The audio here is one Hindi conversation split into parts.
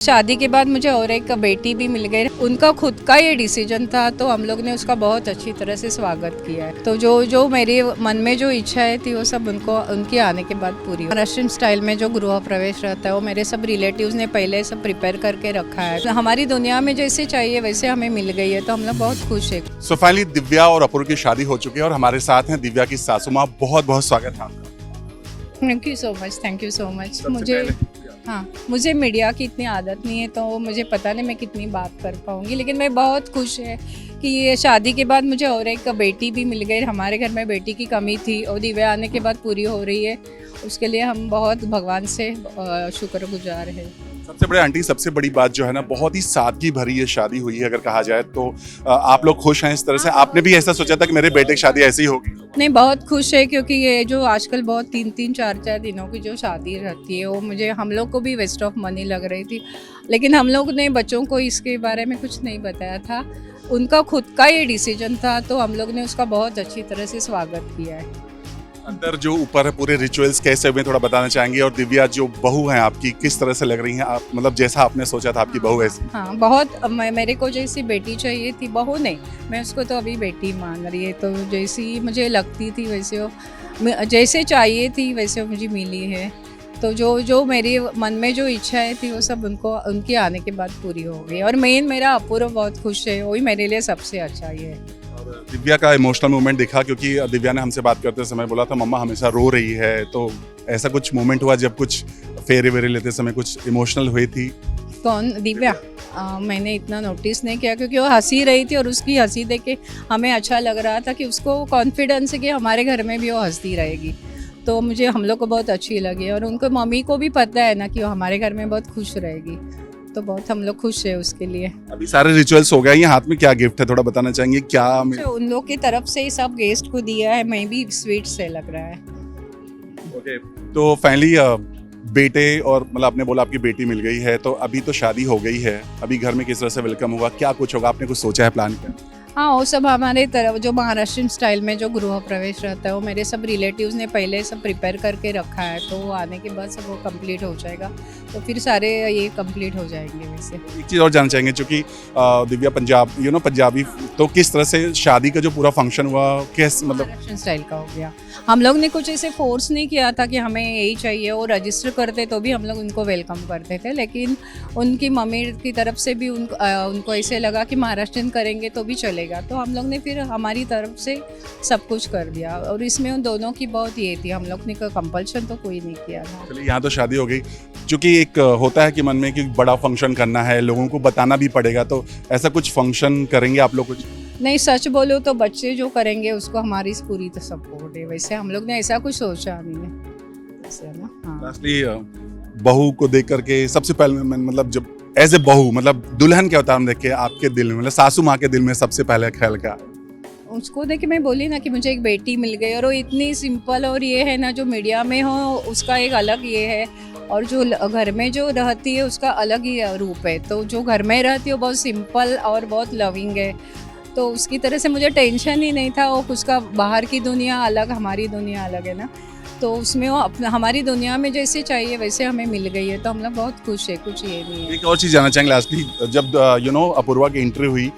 शादी के बाद मुझे और एक बेटी भी मिल गई। उनका खुद का ये डिसीजन था, तो हम लोग ने उसका बहुत अच्छी तरह से स्वागत किया है। तो जो मेरे मन में जो इच्छाएं थी वो सब उनके आने के बाद पूरी हुई। महाराष्ट्र स्टाइल में जो गृह प्रवेश रहता है वो मेरे सब रिलेटिव्स ने पहले सब प्रिपेयर करके रखा है। तो हमारी दुनिया में जैसे चाहिए वैसे हमें मिल गई है, तो हम लोग बहुत खुश है। सो फाइनली दिव्या और अपूर्व की शादी हो चुकी है और हमारे साथ हैं दिव्या की सासू माँ। बहुत बहुत स्वागत है आपका। Thank you so much, thank you so much. मुझे मीडिया की इतनी आदत नहीं है, तो मुझे पता नहीं मैं कितनी बात कर पाऊँगी, लेकिन मैं बहुत खुश है कि ये शादी के बाद मुझे और एक बेटी भी मिल गई। हमारे घर में बेटी की कमी थी और दिव्या आने के बाद पूरी हो रही है। उसके लिए हम बहुत भगवान से शुक्रगुजार हैं। सबसे बड़े आंटी, सबसे बड़ी बात जो है ना, बहुत ही सादगी भरी ये शादी हुई है। अगर कहा जाए तो आप लोग खुश हैं इस तरह से? आपने भी ऐसा सोचा था कि मेरे बेटे की शादी ऐसी ही होगी? नहीं, बहुत खुश है, क्योंकि ये जो आजकल बहुत 3-3, 4-4 दिनों की जो शादी रहती है वो मुझे हम लोग को भी वेस्ट ऑफ मनी लग रही थी, लेकिन हम लोग ने बच्चों को इसके बारे में कुछ नहीं बताया था। उनका खुद का ये डिसीजन था, तो हम लोग ने उसका बहुत अच्छी तरह से स्वागत किया है। अंदर जो ऊपर है पूरे रिचुअल्स कैसे हुए थोड़ा बताना चाहेंगे? और दिव्या जो बहू है आपकी, किस तरह से लग रही हैं आप? मतलब जैसा आपने सोचा था आपकी बहू ऐसी? हाँ, बहुत मेरे को जैसी बेटी चाहिए थी, बहू नहीं, मैं उसको तो अभी बेटी मान रही है। तो जैसी मुझे लगती थी वैसे वो जैसे चाहिए थी वैसे वो मुझे मिली है। तो जो मेरे मन में जो इच्छाएं थी वो सब उनके आने के बाद पूरी हो गई। और मेन मेरा अपूर्व बहुत खुश है, वही मेरे लिए सबसे अच्छा ये है। दिव्या का इमोशनल मोमेंट देखा, क्योंकि दिव्या ने हमसे बात करते समय बोला था मम्मा हमेशा रो रही है। तो ऐसा कुछ मोमेंट हुआ जब कुछ फेरे वेरे लेते समय कुछ इमोशनल हुई थी? कौन? दिव्या? मैंने इतना नोटिस नहीं किया, क्योंकि वो हंसी रही थी और उसकी हंसी देख के हमें अच्छा लग रहा था कि उसको कॉन्फिडेंस है कि हमारे घर में भी वो हंसती रहेगी। तो हम लोग को बहुत अच्छी लगी, और उनको मम्मी को भी पता है ना कि वो हमारे घर में बहुत खुश रहेगी, तो बहुत हम लोग खुश है उसके लिए। अभी सारे रिचुअल्स हो गए, ये हाथ में क्या गिफ्ट है थोड़ा बताना चाहेंगे क्या? उन लोग की तरफ से ही सब गेस्ट को दिया है, मैं भी स्वीट से लग रहा है। ओके, तो फाइनली बेटे और मतलब आपने बोला आपकी बेटी मिल गई है, तो अभी तो शादी हो गई है, अभी घर में किस तरह से वेलकम होगा, क्या कुछ होगा, आपने कुछ सोचा है, प्लान किया? हाँ, वो सब हमारे तरफ जो महाराष्ट्र स्टाइल में जो गृह प्रवेश रहता है वो मेरे सब रिलेटिव्स ने पहले सब प्रिपेयर करके रखा है। तो वो आने के बाद सब वो कंप्लीट हो जाएगा, तो फिर सारे ये कंप्लीट हो जाएंगे। वैसे एक चीज़ और जानना चाहेंगे, क्योंकि दिव्या पंजाबी, तो किस तरह से शादी का जो पूरा फंक्शन हुआ, कैसे मतलब महाराष्ट्र स्टाइल का हो गया। हम लोग ने कुछ ऐसे फोर्स नहीं किया था कि हमें यही चाहिए। वो रजिस्टर करते तो भी हम लोग उनको वेलकम करते थे, लेकिन उनकी मम्मी की तरफ से भी उनको ऐसे लगा कि महाराष्ट्र करेंगे तो भी चलेगा, तो हम लोग ने फिर हमारी तरफ से सब कुछ कर दिया। और इसमें उन दोनों की बहुत ये थी, हम लोग ने कंपल्शन तो कोई नहीं किया था। चलिए, यहाँ तो शादी हो गई, क्योंकि एक होता है कि मन में कि बड़ा फंक्शन करना है, लोगों को बताना भी पड़ेगा, तो ऐसा कुछ फंक्शन करेंगे आप लोग कुछ? नहीं, सच बोलो तो बच्चे जो करेंगे उसको हमारी पूरी तो सपोर्ट है। वैसे हम लोग ने ऐसा कुछ सोचा नहीं है वैसे, है ना। हाँ, लास्टली बहू को देख करके सबसे पहले मतलब जब एज ए बहू, मतलब दुल्हन के अवतार में देख के आपके दिल में, मतलब सासू माँ के दिल में सबसे पहले ख्याल क्या? उसको देख के मैं बोली ना कि मुझे एक बेटी मिल गई, और वो इतनी सिंपल, और ये है ना जो मीडिया में हो उसका एक अलग ये है, और जो घर में जो रहती है उसका अलग ही रूप है। तो जो घर में रहती है वो बहुत सिंपल और बहुत लविंग है, तो उसकी तरह से मुझे टेंशन ही नहीं था। वो उसका बाहर की दुनिया अलग, हमारी दुनिया अलग है ना, तो उसमें वो हमारी दुनिया में जैसे चाहिए वैसे हमें मिल गई है, तो हम लोग बहुत खुश है, कुछ ये नहीं है। एक और चीज़ जानना चाहेंगे लास्टली, जब अपूर्वा की एंट्री हुई,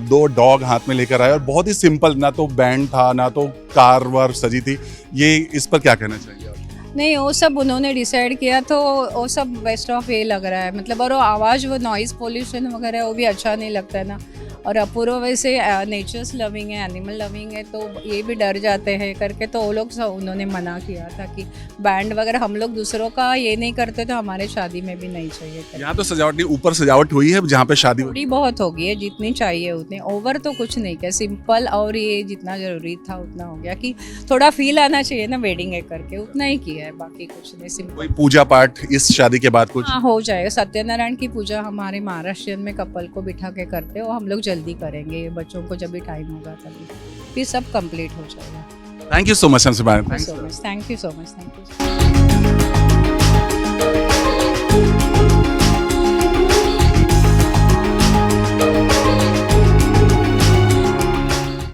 2 डॉग हाथ में लेकर आए और बहुत ही सिंपल, ना तो बैंड था ना तो कार वार सजी थी, ये इस पर क्या कहना चाहिए आप? नहीं, वो सब उन्होंने डिसाइड किया, तो वो सब बेस्ट ऑफ ये लग रहा है, मतलब। और वो आवाज़, वो नॉइज़ पोल्यूशन वगैरह वो भी अच्छा नहीं लगता है ना। और अपूर्व वैसे नेचर्स लविंग है, एनिमल लविंग है, तो ये भी डर जाते हैं करके, तो वो लोग सब उन्होंने मना किया था कि बैंड वगैरह हम लोग दूसरों का ये नहीं करते, तो हमारे शादी में भी नहीं चाहिए। यहाँ तो सजावट नहीं, ऊपर सजावट हुई है जहाँ पे शादी हुई। थोड़ी बहुत होगी है, जितनी चाहिए उतनी, ओवर तो कुछ नहीं किया, सिंपल, और ये जितना जरूरी था उतना हो गया, कि थोड़ा फील आना चाहिए ना वेडिंग है करके, उतना ही किया है, बाकी कुछ नहीं, सिंपल। कोई पूजा पाठ इस शादी के बाद कुछ? हाँ, हो जाएगा। सत्यनारायण की पूजा हमारे महाराष्ट्र में कपल को बिठा के करते हैं, वो हम लोग जल्दी करेंगे, बच्चों को जब भी टाइम होगा तभी, फिर सब कंप्लीट हो जाएगा। थैंक यू सो मच हमसे बात। Thank you so much, thank you so much, thank you.